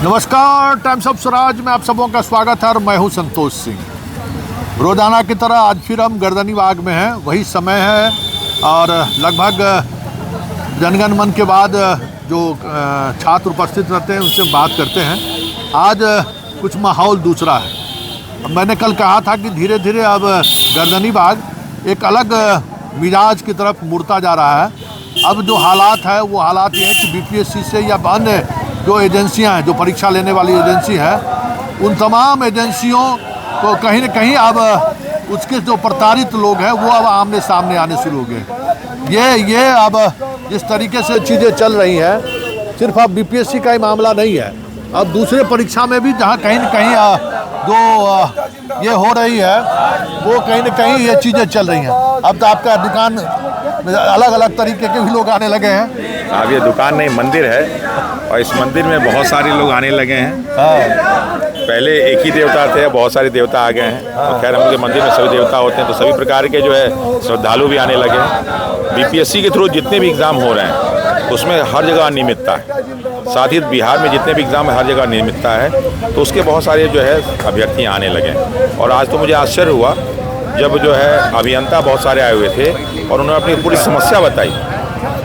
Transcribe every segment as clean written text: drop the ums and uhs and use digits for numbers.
नमस्कार, times of Swaraj में आप सबों का स्वागत है और मैं हूं संतोष सिंह। रोजाना की तरह आज फिर हम गर्दनीबाग में हैं। वही समय है और लगभग जनगण मन के बाद जो छात्र उपस्थित रहते हैं उनसे बात करते हैं। आज कुछ माहौल दूसरा है। मैंने कल कहा था कि धीरे धीरे अब गर्दनीबाग एक अलग मिजाज की तरफ मुड़ता जा रहा है। अब जो हालात है वो हालात ये हैं कि बीपीएससी से या अन्य जो एजेंसियां हैं, जो परीक्षा लेने वाली एजेंसी है, उन तमाम एजेंसियों को कहीं न कहीं अब उसके जो प्रताड़ित लोग हैं वो अब आमने सामने आने शुरू हो गए। ये अब जिस तरीके से चीज़ें चल रही हैं, सिर्फ अब बीपीएससी का ही मामला नहीं है, अब दूसरे परीक्षा में भी जहाँ कहीं न कहीं जो ये हो रही है वो कहीं न कहीं ये चीज़ें चल रही हैं। अब तो आपका दुकान अलग अलग तरीके के भी लोग आने लगे हैं। अब ये दुकान नहीं, मंदिर है और इस मंदिर में बहुत सारे लोग आने लगे हैं। पहले एक ही देवता थे, बहुत सारे देवता आ गए हैं। और खैर हम लोग के मंदिर में सभी देवता होते हैं, तो सभी प्रकार के जो है श्रद्धालु भी आने लगे हैं। बीपीएससी के थ्रू जितने भी एग्ज़ाम हो रहे हैं उसमें हर जगह अनियमितता है। साथ ही बिहार में जितने भी एग्ज़ाम है हर जगह अनियमितता है, तो उसके बहुत सारे जो है अभ्यर्थी आने लगे हैं। और आज तो मुझे आश्चर्य हुआ जब जो है अभियंता बहुत सारे आए हुए थे और उन्होंने अपनी पूरी समस्या बताई।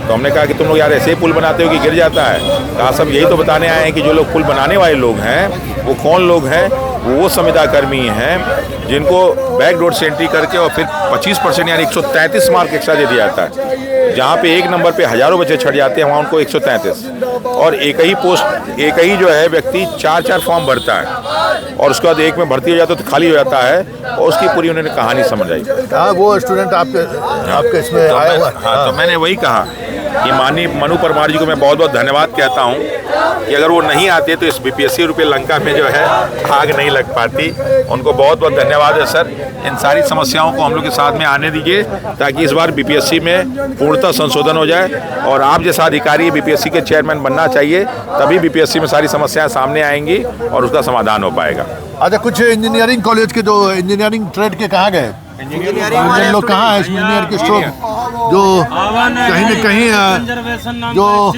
तो हमने कहा कि तुम लोग यार ऐसे ही पुल बनाते हो कि गिर जाता है? कहा सब यही तो बताने आए हैं कि जो लोग पुल बनाने वाले लोग हैं वो कौन लोग हैं। वो संविदा कर्मी हैं जिनको बैक डोर से एंट्री करके और फिर 25% यानी 133 मार्क एक्स्ट्रा दे दिया जाता है। जहाँ पे एक नंबर पे हज़ारों बच्चे छट जाते हैं वहाँ उनको 133, और एक ही जो है व्यक्ति 4 फॉर्म भरता है और उसके बाद एक में भर्ती हो जाता है तो खाली हो जाता है। और उसकी पूरी उन्होंने कहानी समझ आई। हाँ, वो स्टूडेंट आपके इसमें आया हुआ। हाँ, तो मैंने वही कहा कि माननीय मनु परमार जी को मैं बहुत बहुत धन्यवाद कहता हूँ कि अगर वो नहीं आते तो इस बीपीएससी रूपी लंका में जो है आग नहीं लग पाती। उनको बहुत बहुत धन्यवाद है सर। इन सारी समस्याओं को हम लोग के साथ में आने दीजिए ताकि इस बार बीपीएससी में पूर्णतः संशोधन हो जाए और आप जैसा अधिकारी बीपीएससी के चेयरमैन बनना चाहिए, तभी बीपीएससी में सारी समस्याएं सामने आएंगी और उसका समाधान हो पाएगा। अच्छा, कुछ इंजीनियरिंग कॉलेज के जो इंजीनियरिंग ट्रेड के कहाँ गए? इंजीनियर लोग कहाँ है? इंजीनियर के स्टॉक जो कहीं न कहीं जो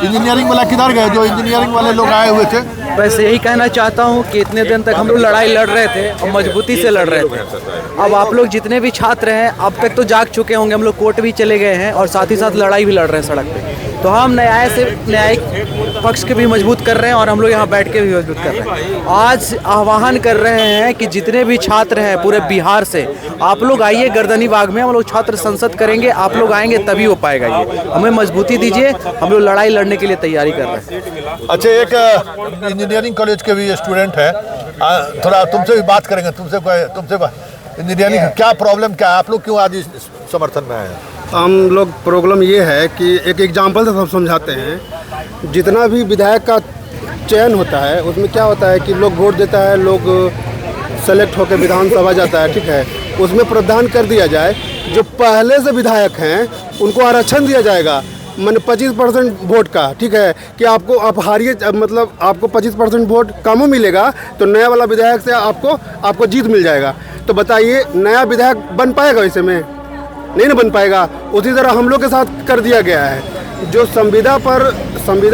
इंजीनियरिंग वाला किधर गए? जो इंजीनियरिंग वाले लोग आए हुए थे। बस यही कहना चाहता हूँ कि इतने दिन तक हम लोग लड़ाई लड़ रहे थे और मजबूती से लड़ रहे थे। अब आप लोग जितने भी छात्र हैं अब तक तो जाग चुके होंगे। हम लोग कोर्ट भी चले गए हैं और साथ ही साथ लड़ाई भी लड़ रहे हैं सड़क पे। तो हम न्यायिक पक्ष के भी मजबूत कर रहे हैं और हम लोग यहाँ बैठ के भी मजबूत कर रहे हैं। आज आह्वान कर रहे हैं कि जितने भी छात्र हैं पूरे बिहार से, आप लोग आइए गर्दनीबाग में। हम लोग छात्र संसद करेंगे, आप लोग आएंगे तभी हो पाएगा। ये हमें मजबूती दीजिए, हम लोग लड़ाई लड़ने के लिए तैयारी कर रहे हैं। अच्छा, एक इंजीनियरिंग कॉलेज के भी स्टूडेंट है, थोड़ा तुमसे भी बात करेंगे। तुमसे इंजीनियरिंग क्या प्रॉब्लम क्या है? आप लोग क्यों आज इस समर्थन में आए हैं? हम लोग प्रॉब्लम ये है कि एक एग्जाम्पल से सब समझाते हैं। जितना भी विधायक का चयन होता है उसमें क्या होता है कि लोग वोट देता है, लोग सेलेक्ट होकर विधानसभा जाता है, ठीक है। उसमें प्रावधान कर दिया जाए जो पहले से विधायक हैं उनको आरक्षण दिया जाएगा, मैंने 25% वोट का, ठीक है, कि आप हारिए, मतलब आपको 25% वोट कम मिलेगा तो नया वाला विधायक से आपको जीत मिल जाएगा। तो बताइए नया विधायक बन पाएगा? वैसे में नहीं ना बन पाएगा। उसी तरह हम लोग के साथ कर दिया गया है। जो संविदा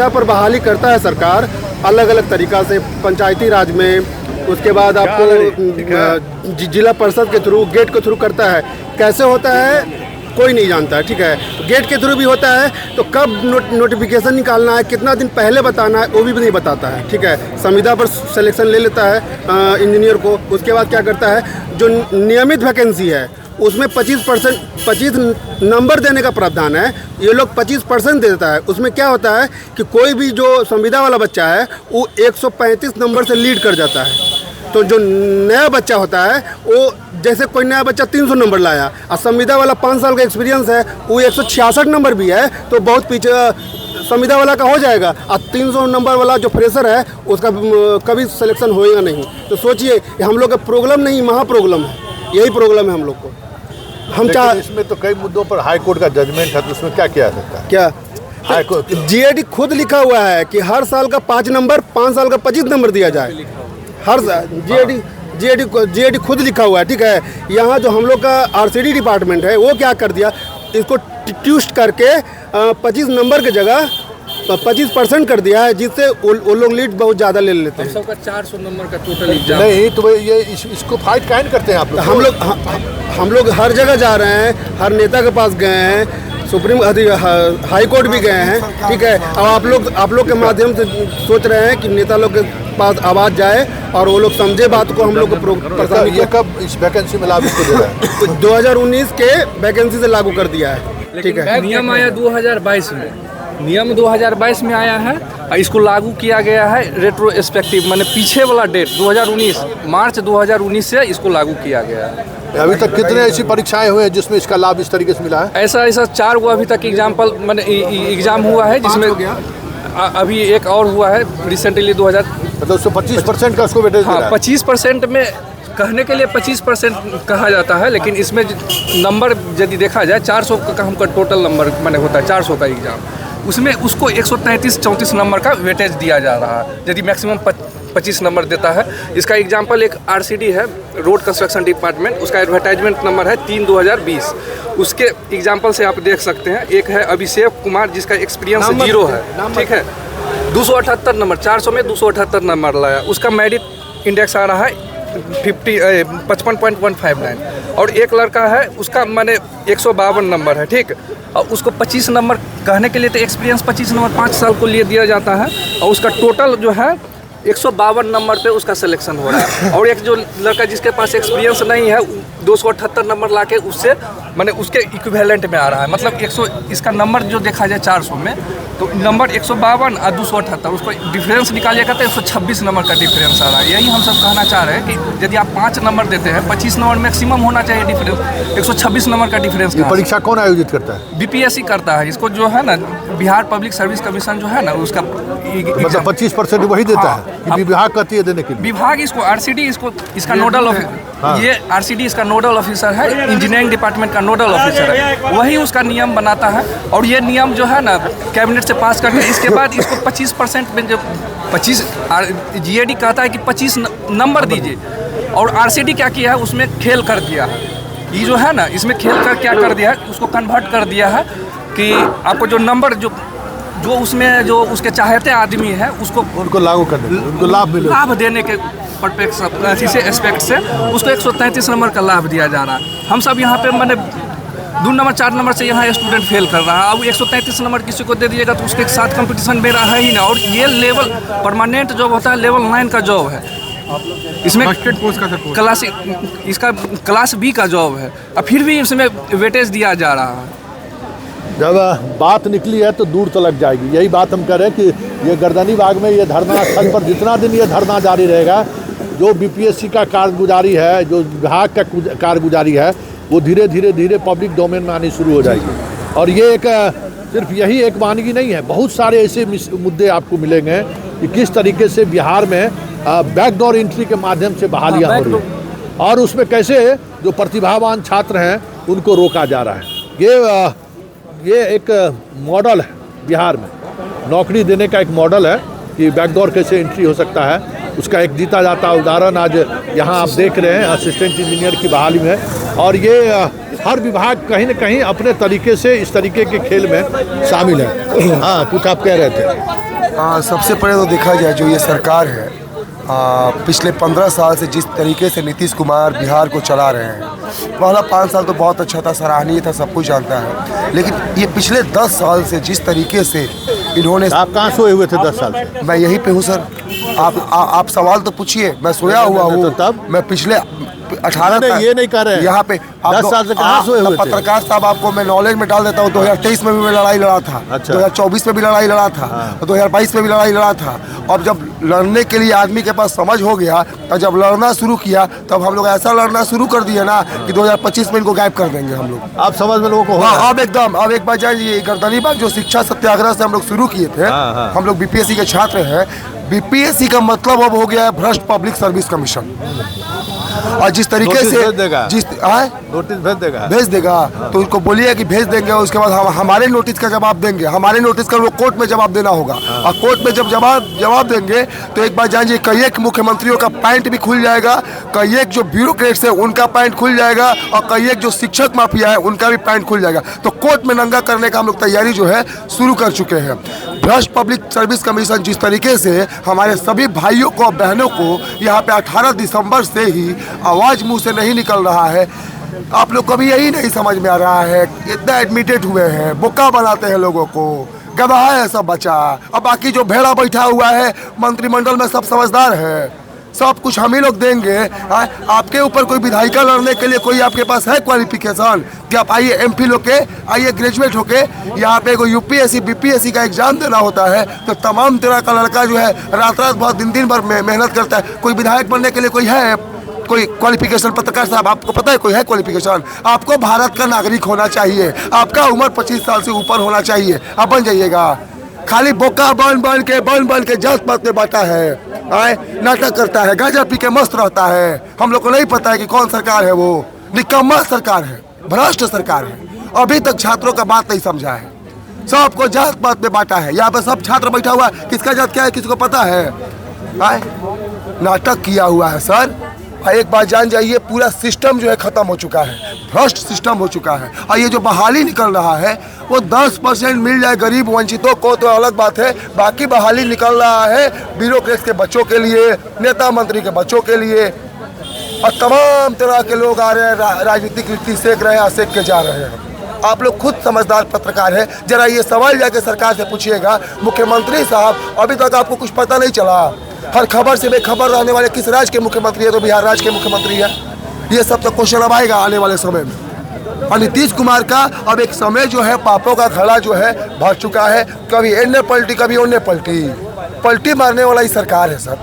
पर बहाली करता है सरकार अलग अलग तरीक़ा से, पंचायती राज में, उसके बाद आपको जिला परिषद के थ्रू, गेट के थ्रू करता है। कैसे होता है कोई नहीं जानता है, ठीक है। गेट के थ्रू भी होता है तो कब नोटिफिकेशन निकालना है, कितना दिन पहले बताना है, वो भी नहीं बताता है, ठीक है। संविदा पर सिलेक्शन ले लेता है इंजीनियर को। उसके बाद क्या करता है, जो नियमित वैकेंसी है उसमें 25 नंबर देने का प्रावधान है। ये लोग 25% देता है। उसमें क्या होता है कि कोई भी जो संविदा वाला बच्चा है वो 135 नंबर से लीड कर जाता है। तो जो नया बच्चा होता है वो, जैसे कोई नया बच्चा 300 नंबर लाया और संविदा वाला 5 साल का एक्सपीरियंस है, वो 166 नंबर भी है तो बहुत पीछे संविदा वाला का हो जाएगा। और 300 नंबर वाला जो फ्रेशर है उसका कभी सिलेक्शन होएगा नहीं। तो सोचिए, हम लोग का प्रॉब्लम नहीं, महा प्रॉब्लम है। यही प्रॉब्लम है हम लोग को। हम इसमें तो कई मुद्दों पर हाई कोर्ट का जजमेंट है, तो उसमें क्या किया सकता है? क्या हाई कोर्ट जीएडी खुद लिखा हुआ है कि हर साल का 5 नंबर, 5 साल का 25 नंबर दिया जाए। हर जीएडी खुद लिखा हुआ है, ठीक है। यहाँ जो हम लोग का आरसीडी डिपार्टमेंट है वो क्या कर दिया, इसको ट्यूस्ट करके 25 नंबर की जगह 25% कर दिया है, जिससे वो लोग लीड बहुत ज़्यादा ले लेते हैं। सबका 400 नंबर का टोटल एग्जाम। नहीं तो ये इसको फाइट काहे करते हैं आप लोग? हम लोग हर जगह जा रहे हैं, हर नेता के पास गए हैं, सुप्रीम हाई कोर्ट भी गए हैं, ठीक है। अब आप लोग के माध्यम से सोच रहे हैं कि नेता लोग के पास आवाज़ जाए और वो लोग समझे बात को, हम लोग को ये कब इस वैकेंसी में लागू कर दे रहा है? 2019 के वैकेंसी से लागू कर दिया है, ठीक है। नियम आया 2022 में, नियम 2022 में आया है और इसको लागू किया गया है रेट्रोस्पेक्टिव, माने पीछे वाला डेट 2019 मार्च 2019 से इसको लागू किया गया है। अभी तक कितने ऐसी परीक्षाएं हुए हैं जिसमें इसका लाभ इस तरीके से मिला है? ऐसा 4 गो अभी तक एग्जाम्पल मैंने एग्जाम हुआ है, जिसमें अभी एक और हुआ है रिसेंटली 2000, मतलब उसको 25% का उसको वेटेज मिला है। 25% में कहने के लिए 25% कहा जाता है, लेकिन इसमें नंबर यदि देखा जाए 400 का हमका टोटल नंबर मैंने होता है 400 का एग्ज़ाम, उसमें उसको 133-34 नंबर का वेटेज दिया जा रहा है, यदि मैक्सिमम 25 नंबर देता है। इसका एग्जाम्पल एक RCD है, रोड कंस्ट्रक्शन डिपार्टमेंट, उसका एडवर्टाइजमेंट नंबर है 3/2020। उसके एग्जाम्पल से आप देख सकते हैं, एक है अभिषेक कुमार जिसका एक्सपीरियंस 0 है, ठीक है, 278 नंबर, 400 में 278 नंबर लाया, उसका मेरिट इंडेक्स आ रहा है 55.159। और एक लड़का है उसका माने 152 नंबर है, ठीक, और उसको 25 नंबर कहने के लिए तो एक्सपीरियंस 25 नंबर 5 साल को लिए दिया जाता है, और उसका टोटल जो है 152 नंबर पे उसका सिलेक्शन हो रहा है। और एक जो लड़का जिसके पास एक्सपीरियंस नहीं है 278 नंबर लाके उससे माने उसके इक्विवेलेंट में आ रहा है, मतलब 100 इसका नंबर जो देखा जाए 400 में तो नंबर 152 और 278, उसको डिफरेंस निकालिएगा तो 126 नंबर का डिफरेंस आ रहा है। यही हम सब कहना चाह रहे हैं कि यदि आप 5 नंबर देते हैं, 25 नंबर मैक्सिमम होना चाहिए डिफरेंस, 126 नंबर का डिफरेंस। ये परीक्षा कौन आयोजित करता है? BPSC करता है इसको, जो है ना बिहार पब्लिक सर्विस कमीशन जो है ना उसका मतलब 25% वही देता है कि विभाग कहती है देने के लिए? विभाग इसको RCD इसका नोडल ऑफिसर, ये RCD इसका नोडल ऑफिसर है, इंजीनियरिंग डिपार्टमेंट का नोडल ऑफिसर है, वही उसका नियम बनाता है। और ये नियम जो है ना कैबिनेट से पास करके इसके बाद इसको 25% में जो 25 GAD कहता है कि 25 नंबर दीजिए, और RCD क्या किया है उसमें खेल कर दिया है, ये जो है ना इसमें खेल कर क्या कर दिया है, उसको कन्वर्ट कर दिया है कि आपको जो नंबर जो उसमें जो उसके चाहते आदमी है उसको उनको लागू करने, उनको लाभ देने के परपेक्स से एस्पेक्ट से उसको 133 नंबर का लाभ दिया जा रहा है। हम सब यहाँ पे मैंने 2 नंबर 4 नंबर से यहाँ स्टूडेंट फेल कर रहा है, अब 133 नंबर किसी को दे दिएगा तो उसके साथ कंपटीशन में रहा ही ना। और ये लेवल परमानेंट जॉब होता है, लेवल 9 का जॉब है, इसमें क्लास इसका क्लास B का जॉब है, और फिर भी इसमें वेटेज दिया जा रहा है। जब बात निकली है तो दूर तो लग जाएगी। यही बात हम कह रहे हैं कि ये गर्दनी बाग में ये धरना स्थल पर जितना दिन ये धरना जारी रहेगा, जो BPSC का कारगुजारी है, जो विभाग का कारगुजारी है, वो धीरे धीरे पब्लिक डोमेन में आनी शुरू हो जाएगी। और ये एक सिर्फ यही एक वानगी नहीं है, बहुत सारे ऐसे मुद्दे आपको मिलेंगे कि किस तरीके से बिहार में बैकडोर एंट्री के माध्यम से बहालियाँ हो रही हैं, और उसमें कैसे जो प्रतिभावान छात्र हैं उनको रोका जा रहा है। ये एक मॉडल है बिहार में, नौकरी देने का एक मॉडल है कि बैकडोर कैसे एंट्री हो सकता है, उसका एक जीता जाता उदाहरण आज यहाँ आप देख रहे हैं असिस्टेंट इंजीनियर की बहाली में। और ये हर विभाग कहीं न कहीं अपने तरीके से इस तरीके के खेल में शामिल है। हाँ, कुछ आप कह रहे थे? सबसे पहले तो देखा जाए जो ये सरकार है, पिछले 15 साल से जिस तरीके से नीतीश कुमार बिहार को चला रहे हैं, पहला 5 साल तो बहुत अच्छा था, सराहनीय था, सब कुछ जानता है, लेकिन ये पिछले 10 साल से जिस तरीके से इन्होंने। आप कहाँ सोए हुए थे 10 साल से? मैं यहीं पे हूँ सर। आप सवाल तो पूछिए, मैं सोया हुआ हूँ। तो तब मैं पिछले 18 ये नहीं कर रहे हैं यहाँ पे 10 साल से कहाँ सोए हुए थे? पत्रकार साहब आपको मैं नॉलेज में डाल देता हूँ। 2023 में भी मैं लड़ाई लड़ा था, अच्छा। 2024 में भी लड़ाई लड़ा था, 2022 में भी लड़ाई लड़ा था। अब जब लड़ने के लिए आदमी के पास समझ हो गया और जब लड़ना शुरू किया तब हम लोग ऐसा लड़ना शुरू कर दिया ना कि 2025 में इनको गायब कर देंगे हम लोग। आप समझ में लोगों को? हाँ, अब एकदम। अब एक बार जाइए, गर्दनी बाग जो शिक्षा सत्याग्रह से हम लोग शुरू किए थे, हम लोग BPSC के छात्र हैं। BPSC का मतलब अब हो गया है भ्रष्ट पब्लिक सर्विस कमीशन। और जिस तरीके से नोटिस भेज देगा तो उनको बोलिए कि भेज देंगे, उसके बाद हमारे नोटिस का जवाब देंगे। हमारे नोटिस का वो कोर्ट में जवाब देना होगा, और कोर्ट में जब जवाब देंगे तो एक बार जानिए कई एक मुख्यमंत्रियों का पैंट भी खुल जाएगा, कई एक जो ब्यूरोक्रेट्स है उनका पैंट खुल जाएगा, और कई एक जो शिक्षक माफिया है उनका भी पैंट खुल जाएगा। तो कोर्ट में नंगा करने का हम लोग तैयारी जो है शुरू कर चुके हैं। भ्रष्ट पब्लिक सर्विस कमीशन जिस तरीके से हमारे सभी भाइयों को बहनों को यहाँ पे 18 दिसंबर से ही आवाज़ मुंह से नहीं निकल रहा है, आप लोग को भी यही नहीं समझ में आ रहा है। इतना एडमिटेड हुए हैं, बोका बनाते हैं लोगों को, गवाह है सब बचा। अब बाकी जो भेड़ा बैठा हुआ है मंत्रिमंडल में सब समझदार है, सब कुछ हम ही लोग देंगे। आपके ऊपर कोई विधायिका लड़ने के लिए कोई आपके पास है क्वालिफिकेशन कि आप आइए एमफिल होके, आइए ग्रेजुएट होके यहाँ पे कोई यूपीएससी बीपीएससी का एग्जाम देना होता है तो तमाम तरह का लड़का जो है रात रात बहुत दिन भर मेहनत करता है। कोई विधायक बनने के लिए कोई है कोई क्वालिफिकेशन? पत्रकार साहब आपको पता है कोई है क्वालिफिकेशन? आपको भारत का नागरिक होना चाहिए, आपका उम्र 25 साल से ऊपर होना चाहिए, आप बन जाइएगा। खाली बोका बन के जात पात में बांटा है, नाटक करता है, गांजा पी के मस्त रहता है। हम लोग को नहीं पता है कि कौन सरकार है, वो निकम्मा सरकार है, भ्रष्ट सरकार है। अभी तक छात्रों का बात नहीं समझा है, सबको जात पात में बांटा है। यहाँ पे सब छात्र बैठा हुआ है, किसका जात क्या है किसको पता है? नाटक किया हुआ है सर। एक बार जान जाइए, पूरा सिस्टम जो है खत्म हो चुका है, भ्रष्ट सिस्टम हो चुका है। और ये जो बहाली निकल रहा है वो 10% मिल जाए गरीब वंचितों को तो अलग बात है, बाकी बहाली निकल रहा है ब्यूरोक्रेट्स के बच्चों के लिए, नेता मंत्री के बच्चों के लिए, और तमाम तरह के लोग आ रहे हैं, राजनीतिक लिट्टी सेक रहे हैं, सेक के जा रहे हैं। आप लोग खुद समझदार पत्रकार हैं, जरा ये सवाल जाके सरकार से पूछिएगा, मुख्यमंत्री साहब अभी तक आपको कुछ पता नहीं चला? हर खबर से बेखबर रहने वाले किस राज्य के मुख्यमंत्री है? तो बिहार राज्य के मुख्यमंत्री है। ये सब तो क्वेश्चन अब आएगा आने वाले समय में। और नीतीश कुमार का अब एक समय जो है पापों का घड़ा जो है भर चुका है, कभी एन्ने पलटी कभी ओन्ने पलटी मारने वाला ही सरकार है सर।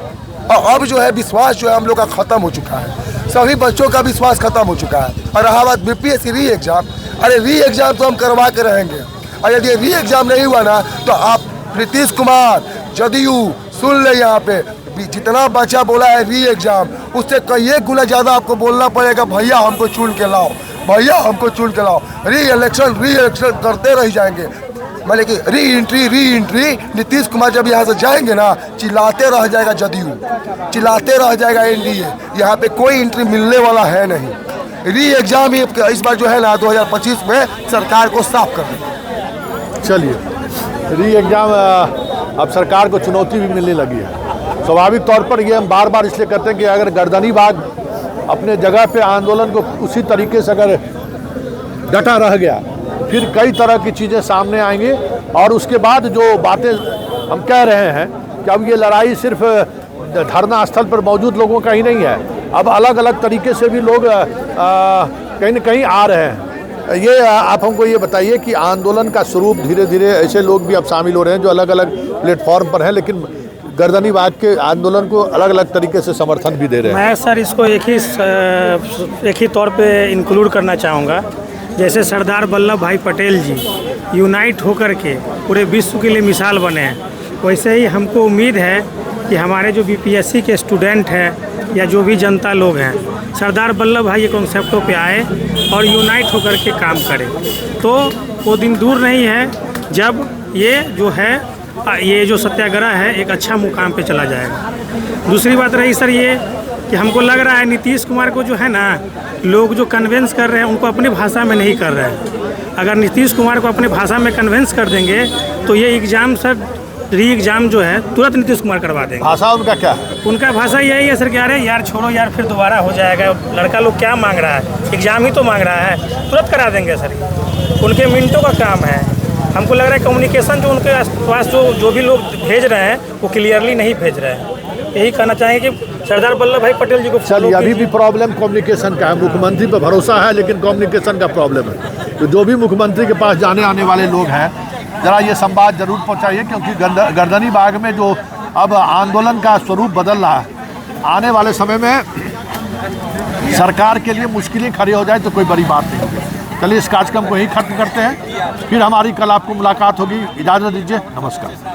और अब जो है विश्वास जो है हम लोग का खत्म हो चुका है, सभी बच्चों का विश्वास खत्म हो चुका है। और रहा बात बीपीएससी री एग्जाम, अरे री एग्जाम तो हम करवा के रहेंगे, और यदि री एग्जाम नहीं हुआ ना तो आप नीतीश कुमार जदयू सुन ले, यहाँ पे जितना बच्चा बोला है री एग्जाम, उससे कई गुना ज्यादा आपको बोलना पड़ेगा, भैया हमको चुन के लाओ, भैया हमको चुन के लाओ। री इलेक्शन करते रह जाएंगे, मतलब कि री एंट्री नीतीश कुमार जब यहाँ से जाएंगे ना, चिल्लाते रह जाएगा जदयू, चिल्लाते रह जाएगा एनडीए, यहाँ पे कोई एंट्री मिलने वाला है नहीं। री एग्जाम ही इस बार जो है ना 2025 में सरकार को साफ कर देंगे। चलिए, री एग्जाम अब सरकार को चुनौती भी मिलने लगी है। स्वाभाविक तौर पर ये हम बार बार इसलिए करते हैं कि अगर गर्दनी बाग अपने जगह पे आंदोलन को उसी तरीके से अगर डटा रह गया, फिर कई तरह की चीज़ें सामने आएंगी। और उसके बाद जो बातें हम कह रहे हैं कि अब ये लड़ाई सिर्फ धरना स्थल पर मौजूद लोगों का ही नहीं है, अब अलग अलग तरीके से भी लोग कहीं न कहीं आ रहे हैं। ये आप हमको ये बताइए कि आंदोलन का स्वरूप धीरे धीरे ऐसे लोग भी अब शामिल हो रहे हैं जो अलग अलग प्लेटफॉर्म पर हैं, लेकिन गर्दनी बाग के आंदोलन को अलग अलग तरीके से समर्थन भी दे रहे हैं। मैं सर इसको एक ही तौर पे इंक्लूड करना चाहूँगा। जैसे सरदार वल्लभ भाई पटेल जी यूनाइट होकर के पूरे विश्व के लिए मिसाल बने हैं, वैसे ही हमको उम्मीद है कि हमारे जो बीपीएससी के स्टूडेंट हैं या जो भी जनता लोग हैं, सरदार वल्लभ भाई ये कॉन्सेप्टों पे आए और यूनाइट होकर के काम करें। तो वो दिन दूर नहीं है जब ये जो सत्याग्रह है एक अच्छा मुकाम पे चला जाएगा। दूसरी बात रही सर ये कि हमको लग रहा है नीतीश कुमार को जो है ना, लोग जो कन्वेंस कर रहे हैं उनको अपनी भाषा में नहीं कर रहे हैं। अगर नीतीश कुमार को अपनी भाषा में कन्वेंस कर देंगे तो ये एग्ज़ाम सर री एग्ज़ाम जो है तुरंत नीतीश कुमार करवा देंगे। भाषा उनका क्या है? उनका भाषा यही है सर कि अरे यार छोड़ो यार, फिर दोबारा हो जाएगा, लड़का लोग क्या मांग रहा है, एग्ज़ाम ही तो मांग रहा है, तुरंत करा देंगे सर। उनके मिनटों का काम है। हमको लग रहा है कम्युनिकेशन जो उनके पास जो भी लोग भेज रहे हैं वो क्लियरली नहीं भेज रहे हैं। यही कहना चाहेंगे कि सरदार वल्लभ भाई पटेल जी को चलिए, अभी भी प्रॉब्लम कम्युनिकेशन का है। मुख्यमंत्री पर भरोसा है लेकिन कम्युनिकेशन का प्रॉब्लम है। तो जो भी मुख्यमंत्री के पास जाने आने वाले लोग हैं, ज़रा ये संवाद जरूर पहुंचाइए, क्योंकि गर्दनी बाग में जो अब आंदोलन का स्वरूप बदल रहा है, आने वाले समय में सरकार के लिए मुश्किलें खड़ी हो जाए तो कोई बड़ी बात नहीं होगी। चलिए, इस कार्यक्रम को यहीं खत्म करते हैं, फिर हमारी कल आपको मुलाकात होगी। इजाज़त दीजिए, नमस्कार।